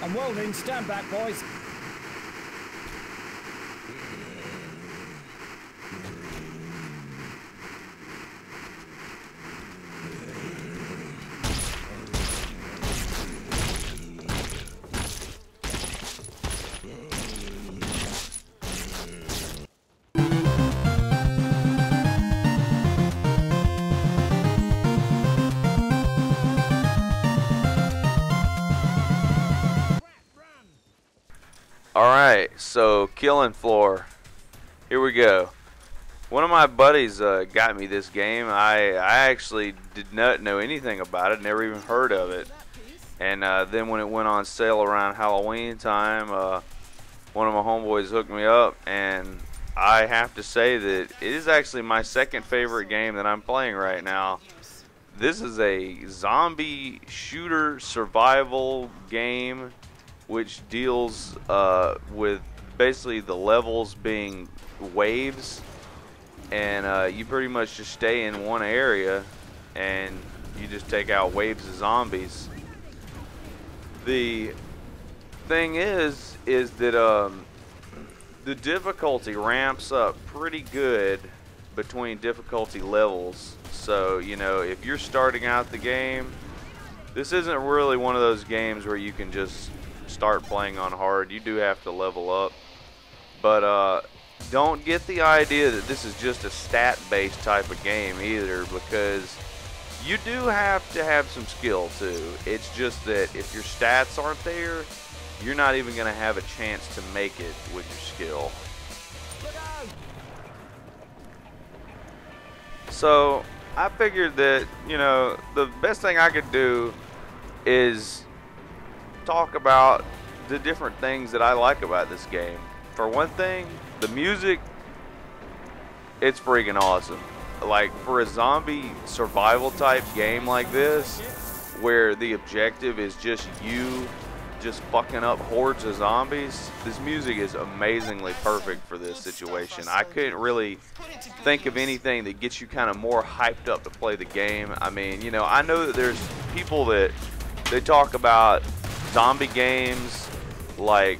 I'm welding. Stand back, boys. Alright, so killing floor. Here we go. One of my buddies got me this game. I actually did not know anything about it, never even heard of it. And then when it went on sale around Halloween time, one of my homeboys hooked me up, and I have to say that it is actually my second favorite game that I'm playing right now. This is a zombie shooter survival game which deals with basically the levels being waves, and you pretty much just stay in one area and you just take out waves of zombies. The thing is that the difficulty ramps up pretty good between difficulty levels. So, you know, if you're starting out the game, this isn't really one of those games where you can just start playing on hard. You do have to level up, but don't get the idea that this is just a stat-based type of game either, because you do have to have some skill too. It's just that if your stats aren't there, you're not even going to have a chance to make it with your skill. So I figured that, you know, the best thing I could do is talk about the different things that I like about this game. For one thing, the music, it's freaking awesome. Like, for a zombie survival type game like this, where the objective is just you just fucking up hordes of zombies, this music is amazingly perfect for this situation. I couldn't really think of anything that gets you kind of more hyped up to play the game. I mean, you know, I know that there's people that they talk about zombie games like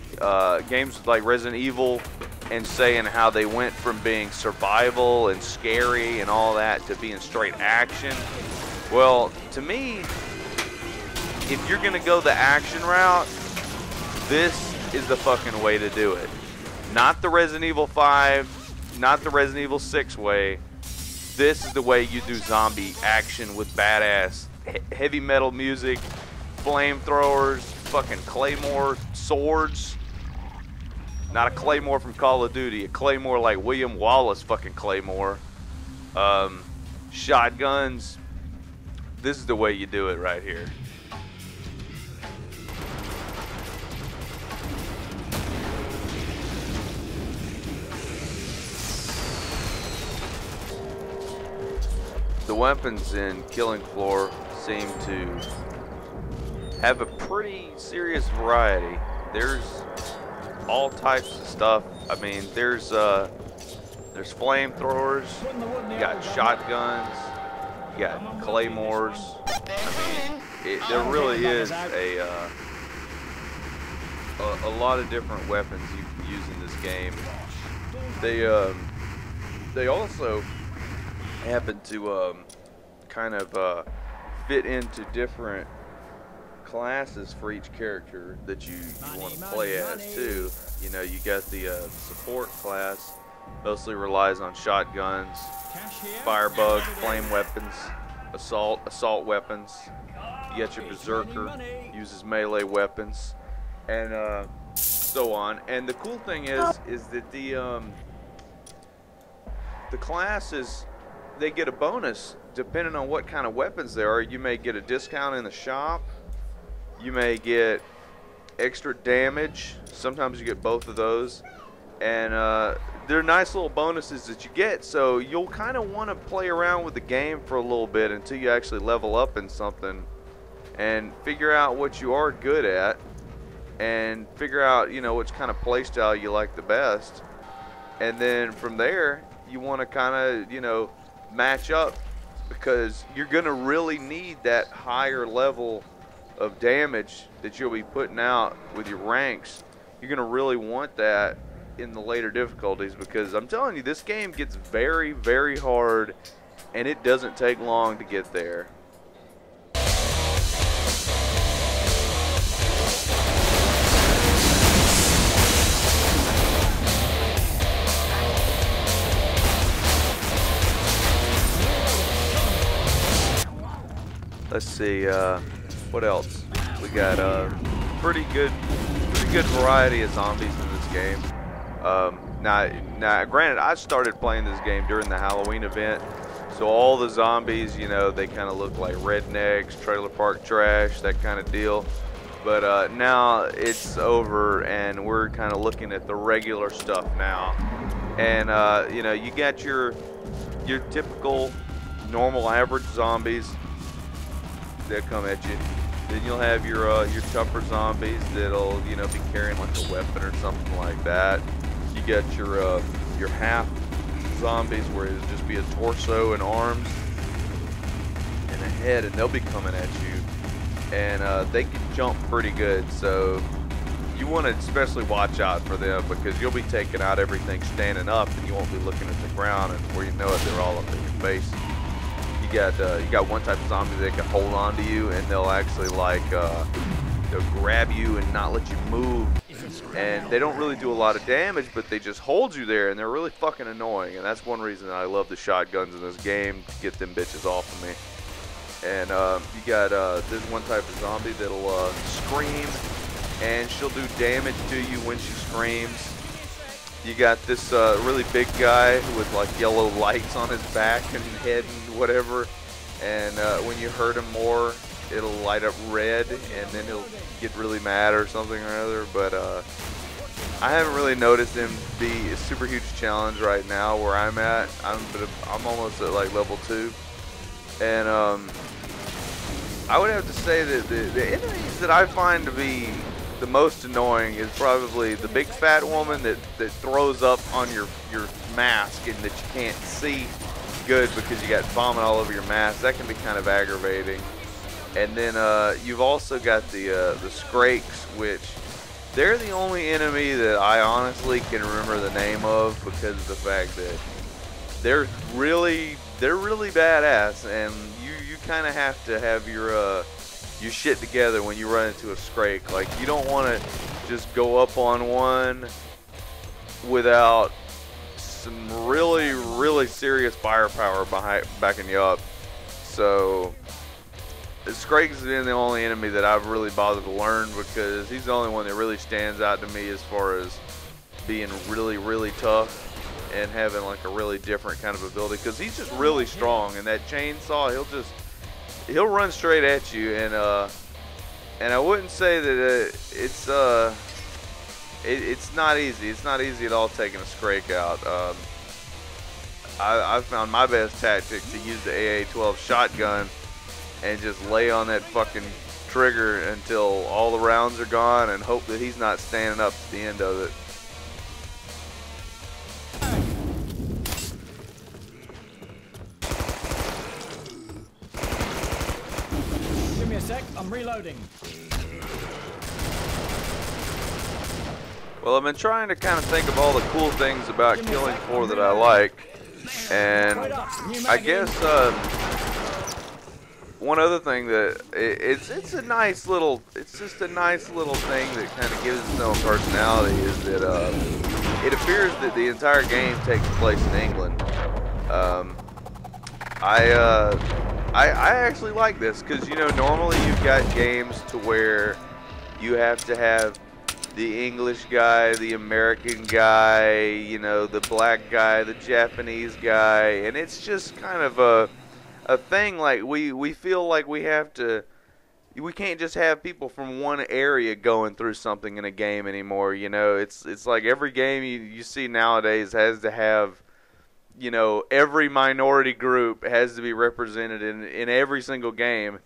games like Resident Evil, and saying how they went from being survival and scary and all that to being straight action. Well, to me, if you're gonna go the action route, this is the fucking way to do it. Not the Resident Evil 5, not the Resident Evil 6 way. This is the way you do zombie action with badass heavy metal music, flamethrowers, fucking claymore, swords. Not a claymore from Call of Duty, a claymore like William Wallace fucking claymore. Shotguns. This is the way you do it right here. The weapons in Killing Floor seem to have a pretty serious variety. There's all types of stuff. I mean, there's flamethrowers, you got shotguns, you got claymores. I mean, there really is a lot of different weapons you can use in this game. They also happen to kind of fit into different classes for each character that you want to play as too. You know, you got the support class, mostly relies on shotguns, firebug, flame weapons, assault weapons. You got your berserker, uses melee weapons, and so on. And the cool thing is that the classes, they get a bonus depending on what kind of weapons they are. You may get a discount in the shop. You may get extra damage. Sometimes you get both of those. And they're nice little bonuses that you get. So you'll kind of want to play around with the game for a little bit until you actually level up in something and figure out what you are good at, and figure out, you know, which kind of play style you like the best. And then from there, you want to kind of, you know, match up, because you're going to really need that higher level of damage that you'll be putting out with your ranks, you're going to really want that in the later difficulties, because I'm telling you, this game gets very, very hard, and it doesn't take long to get there. Let's see, what else? We got a pretty good variety of zombies in this game. Now, granted, I started playing this game during the Halloween event, so all the zombies, you know, they kind of look like rednecks, trailer park trash, that kind of deal. But now it's over, and we're kind of looking at the regular stuff now. And you know, you got your typical, normal, average zombies that come at you. Then you'll have your tougher zombies that'll, you know, be carrying like a weapon or something like that. You got your half zombies where it'll just be a torso and arms and a head, and they'll be coming at you. And they can jump pretty good, so you want to especially watch out for them, because you'll be taking out everything standing up, and you won't be looking at the ground, and before you know it, they're all up in your face. You got one type of zombie that can hold on to you, and they'll actually like they'll grab you and not let you move, and they don't really do a lot of damage, but they just hold you there, and they're really fucking annoying. And that's one reason I love the shotguns in this game, to get them bitches off of me. And you got there's one type of zombie that'll scream, and she'll do damage to you when she screams. You got this really big guy with like yellow lights on his back and head and whatever, and when you hurt him more, it'll light up red, and then he'll get really mad or something or other. But I haven't really noticed him be a super huge challenge right now where I'm at. I'm almost at like level 2, and I would have to say that the enemies that I find to be the most annoying is probably the big fat woman that throws up on your mask and that you can't see good because you got vomit all over your mask. That can be kind of aggravating. And then you've also got the Skrakes, which they're the only enemy that I honestly can remember the name of, because of the fact that they're really badass, and you kind of have to have your shit together when you run into a Skrake. Like, you don't want to just go up on one without some really serious firepower backing you up. So Skrake has been the only enemy that I've really bothered to learn, because he's the only one that really stands out to me as far as being really tough and having like a really different kind of ability, because he's just really strong, and that chainsaw, he'll run straight at you. And I wouldn't say that it's not easy. It's not easy at all taking a Skrake out. I've found my best tactic to use the AA-12 shotgun and just lay on that fucking trigger until all the rounds are gone, and hope that he's not standing up at the end of it. Give me a sec, I'm reloading. Well, I've been trying to kind of think of all the cool things about Killing Floor that I like, and I guess one other thing that it's just a nice little thing that kind of gives its own personality is that it appears that the entire game takes place in England. I actually like this, because, you know, normally you've got games to where you have to have the English guy, the American guy, you know, the black guy, the Japanese guy, and it's just kind of a thing. Like, we feel like we can't just have people from one area going through something in a game anymore. You know, it's like every game you see nowadays has to have, you know, every minority group has to be represented in every single game.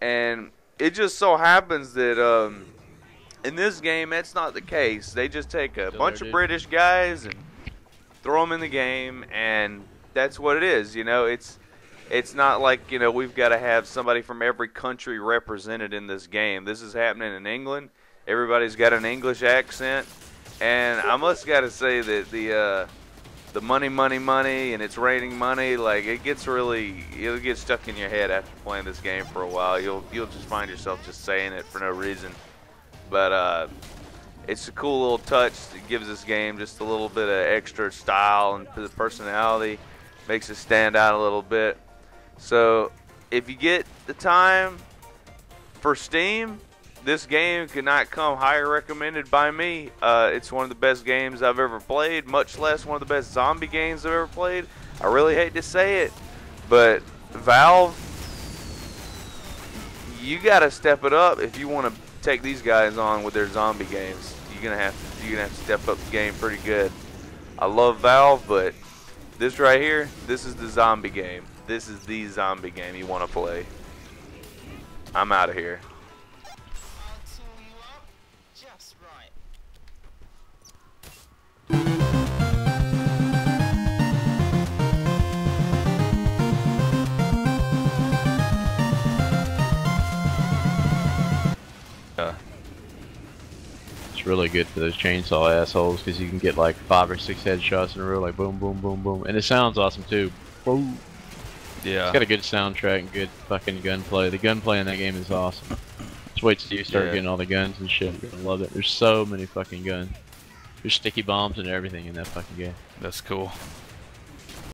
And it just so happens that in this game that's not the case. They just take a bunch of British guys and throw them in the game, and that's what it is. You know, it's it's not like, you know, we've got to have somebody from every country represented in this game. This is happening in England. Everybody's got an English accent, and I must gotta say that the money, and it's raining money, like it'll get stuck in your head after playing this game for a while. You'll just find yourself just saying it for no reason. But it's a cool little touch. It gives this game just a little bit of extra style and personality, makes it stand out a little bit. So if you get the time for Steam, this game could not come higher recommended by me. It's one of the best games I've ever played, much less one of the best zombie games I've ever played. I really hate to say it, but Valve, you gotta step it up if you want to take these guys on with their zombie games. You're gonna have to step up the game pretty good. I love Valve, but this right here, this is the zombie game. This is the zombie game you want to play. I'm out of here. It's really good for those chainsaw assholes because you can get like 5 or 6 headshots in a row, like boom, boom, boom, boom, and it sounds awesome too. Boom. Yeah. It's got a good soundtrack and good fucking gunplay. The gunplay in that game is awesome. Just wait till you start getting all the guns and shit. You're gonna love it. There's so many fucking guns. There's sticky bombs and everything in that fucking game. That's cool.